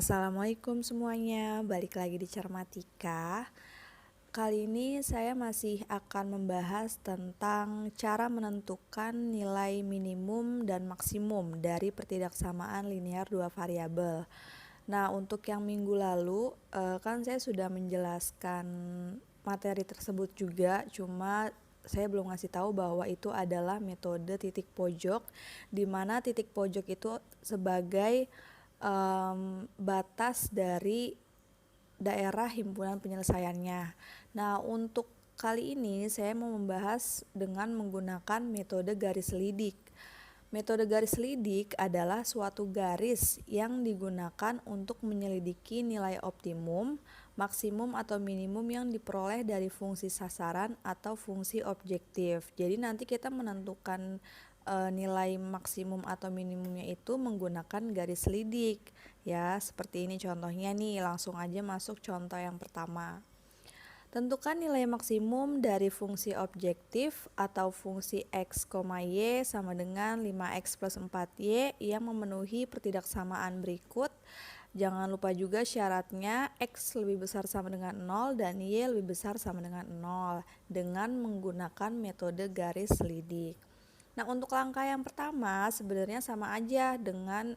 Assalamualaikum semuanya, balik lagi di Cermatika. Kali ini saya masih akan membahas tentang cara menentukan nilai minimum dan maksimum dari pertidaksamaan linear dua variabel. Nah, untuk yang minggu lalu kan saya sudah menjelaskan materi tersebut juga, cuma saya belum ngasih tahu bahwa itu adalah metode titik pojok, di mana titik pojok itu sebagai batas dari daerah himpunan penyelesaiannya. Nah, untuk kali ini saya mau membahas dengan menggunakan metode garis lidik. Metode garis lidik adalah suatu garis yang digunakan untuk menyelidiki nilai optimum, maksimum atau minimum yang diperoleh dari fungsi sasaran atau fungsi objektif. Jadi nanti kita menentukan nilai maksimum atau minimumnya itu menggunakan garis lidik. Ya, seperti ini contohnya nih, langsung aja masuk contoh yang pertama. Tentukan nilai maksimum dari fungsi objektif atau fungsi x, y sama dengan 5x plus 4y yang memenuhi pertidaksamaan berikut. Jangan lupa juga syaratnya x lebih besar sama dengan 0 dan y lebih besar sama dengan 0 dengan menggunakan metode garis lidik. Nah, untuk langkah yang pertama sebenarnya sama aja dengan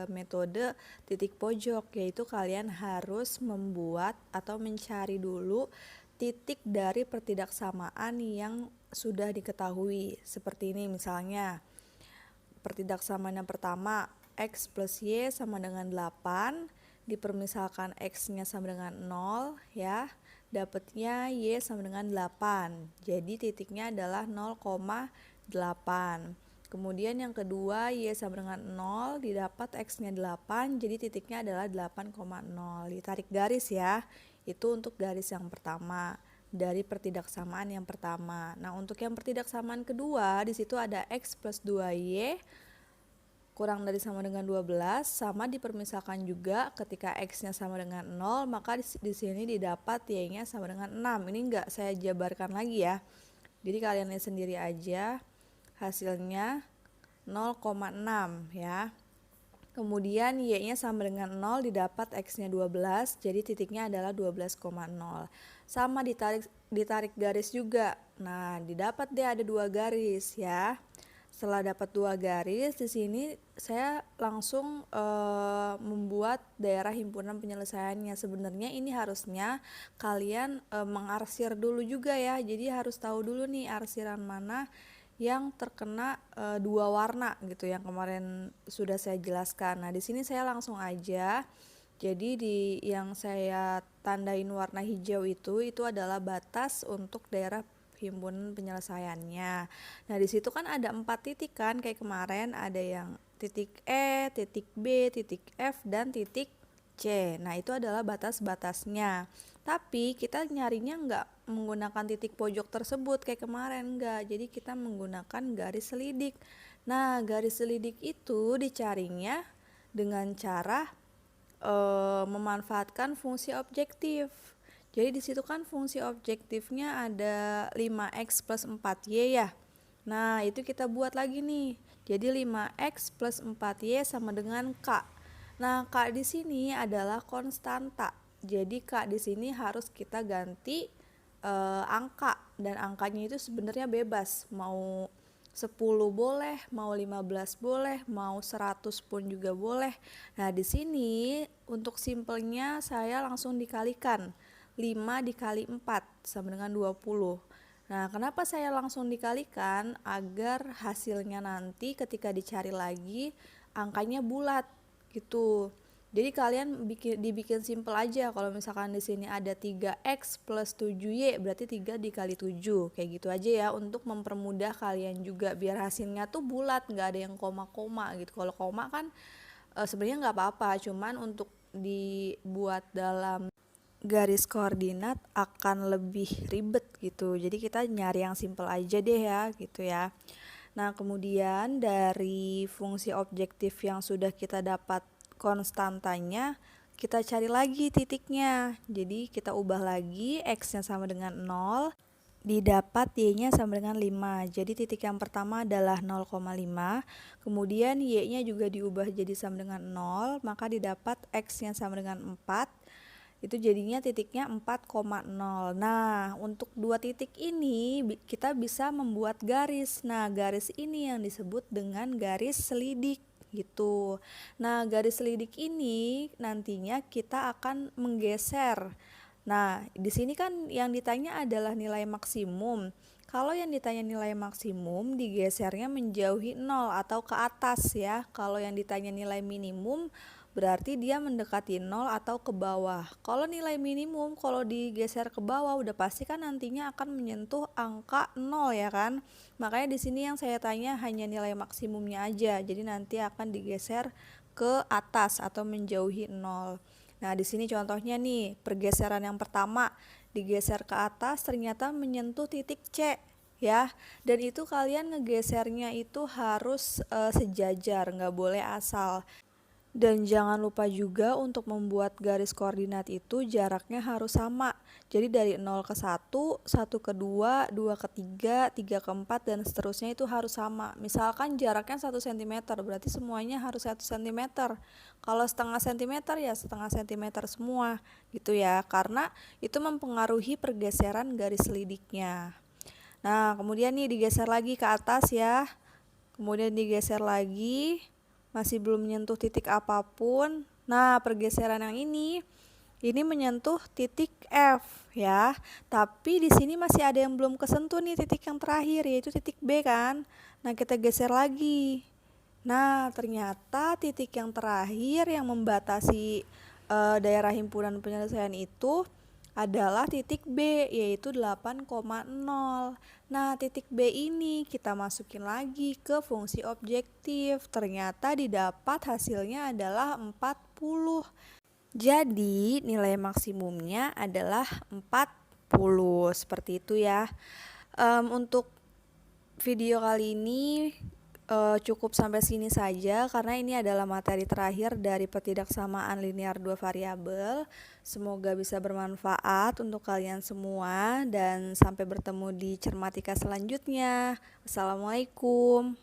metode titik pojok, yaitu kalian harus membuat atau mencari dulu titik dari pertidaksamaan yang sudah diketahui. Seperti ini misalnya, pertidaksamaan yang pertama x plus y sama dengan 8, dipermisalkan x-nya sama dengan 0 ya, dapatnya y sama dengan 8. Jadi titiknya adalah 0,8. Kemudian yang kedua y sama dengan 0, didapat x-nya 8, jadi titiknya adalah 8,0. Ditarik garis ya. Itu untuk garis yang pertama dari pertidaksamaan yang pertama. Nah, untuk yang pertidaksamaan kedua, di situ ada x plus 2y kurang dari sama dengan 12, sama dipermisalkan juga ketika x-nya sama dengan 0, maka di sini didapat y-nya sama dengan 6. Ini enggak saya jabarkan lagi ya. Jadi kalian lihat sendiri aja. Hasilnya 0,6 ya. Kemudian y-nya sama dengan 0, didapat x-nya 12, jadi titiknya adalah 12,0. Sama ditarik garis juga. Nah, didapat deh ada 2 garis ya. Setelah dapat 2 garis, di sini saya langsung membuat daerah himpunan penyelesaiannya. Sebenarnya ini harusnya kalian mengarsir dulu juga ya. Jadi harus tahu dulu nih arsiran mana yang terkena 2 warna gitu yang kemarin sudah saya jelaskan. Nah, di sini saya langsung aja. Jadi di yang saya tandain warna hijau itu adalah batas untuk daerah himpunan penyelesaiannya. Nah, di situ kan ada 4 titik kan, kayak kemarin ada yang titik E, titik B, titik F, dan titik C. Nah, itu adalah batas-batasnya. Tapi kita nyarinya nggak menggunakan titik pojok tersebut kayak kemarin, nggak. Jadi kita menggunakan garis selidik. Nah, garis selidik itu dicarinya dengan cara memanfaatkan fungsi objektif. Jadi di situ kan fungsi objektifnya ada 5x plus 4y ya. Nah, itu kita buat lagi nih. Jadi 5x plus 4y sama dengan k. Nah, k di sini adalah konstanta. Jadi k di sini harus kita ganti angka, dan angkanya itu sebenarnya bebas. Mau 10 boleh, mau 15 boleh, mau 100 pun juga boleh. Nah, di sini untuk simpelnya saya langsung dikalikan. 5 dikali 4 sama dengan 20. Nah, kenapa saya langsung dikalikan? Agar hasilnya nanti ketika dicari lagi angkanya bulat gitu. Jadi kalian dibikin simpel aja. Kalau misalkan di sini ada 3x plus 7y, berarti 3 dikali 7. Kayak gitu aja ya, untuk mempermudah kalian juga biar hasilnya tuh bulat, nggak ada yang koma-koma gitu. Kalau koma kan sebenarnya nggak apa-apa, cuman untuk dibuat dalam garis koordinat akan lebih ribet gitu. Jadi kita nyari yang simpel aja deh ya gitu ya. Nah, kemudian dari fungsi objektif yang sudah kita dapat konstantanya, kita cari lagi titiknya. Jadi kita ubah lagi, x-nya sama dengan 0, didapat y-nya sama dengan 5. Jadi titik yang pertama adalah 0,5, kemudian y-nya juga diubah jadi sama dengan 0, maka didapat x-nya sama dengan 4. Itu jadinya titiknya 4,0. Nah, untuk dua titik ini kita bisa membuat garis. Nah, garis ini yang disebut dengan garis selidik gitu. Nah, garis selidik ini nantinya kita akan menggeser. Nah, di sini kan yang ditanya adalah nilai maksimum. Kalau yang ditanya nilai maksimum, digesernya menjauhi 0 atau ke atas ya. Kalau yang ditanya nilai minimum, berarti dia mendekati 0 atau ke bawah. Kalau nilai minimum, kalau digeser ke bawah, udah pasti kan nantinya akan menyentuh angka 0 ya kan. Makanya di sini yang saya tanya hanya nilai maksimumnya aja. Jadi nanti akan digeser ke atas atau menjauhi 0. Nah, di sini contohnya nih, pergeseran yang pertama digeser ke atas ternyata menyentuh titik C ya. Dan itu kalian ngegesernya itu harus sejajar, nggak boleh asal. Dan jangan lupa juga untuk membuat garis koordinat itu jaraknya harus sama. Jadi dari 0 ke 1, 1 ke 2, 2 ke 3, 3 ke 4, dan seterusnya itu harus sama. Misalkan jaraknya 1 cm, berarti semuanya harus 1 cm. Kalau setengah cm ya setengah cm semua gitu ya. Karena itu mempengaruhi pergeseran garis selidiknya. Nah, kemudian nih digeser lagi ke atas ya. Kemudian digeser lagi, masih belum menyentuh titik apapun. Nah, pergeseran yang ini menyentuh titik F ya. Tapi di sini masih ada yang belum kesentuh nih titik yang terakhir, yaitu titik B kan. Nah, kita geser lagi. Nah, ternyata titik yang terakhir yang membatasi daerah himpunan penyelesaian itu adalah titik B, yaitu 8,0. Nah, titik B ini kita masukin lagi ke fungsi objektif. Ternyata didapat hasilnya adalah 40. Jadi, nilai maksimumnya adalah 40. Seperti itu ya. Untuk video kali ini cukup sampai sini saja karena ini adalah materi terakhir dari pertidaksamaan linear dua variabel. Semoga bisa bermanfaat untuk kalian semua dan sampai bertemu di Cermatika selanjutnya. Assalamualaikum.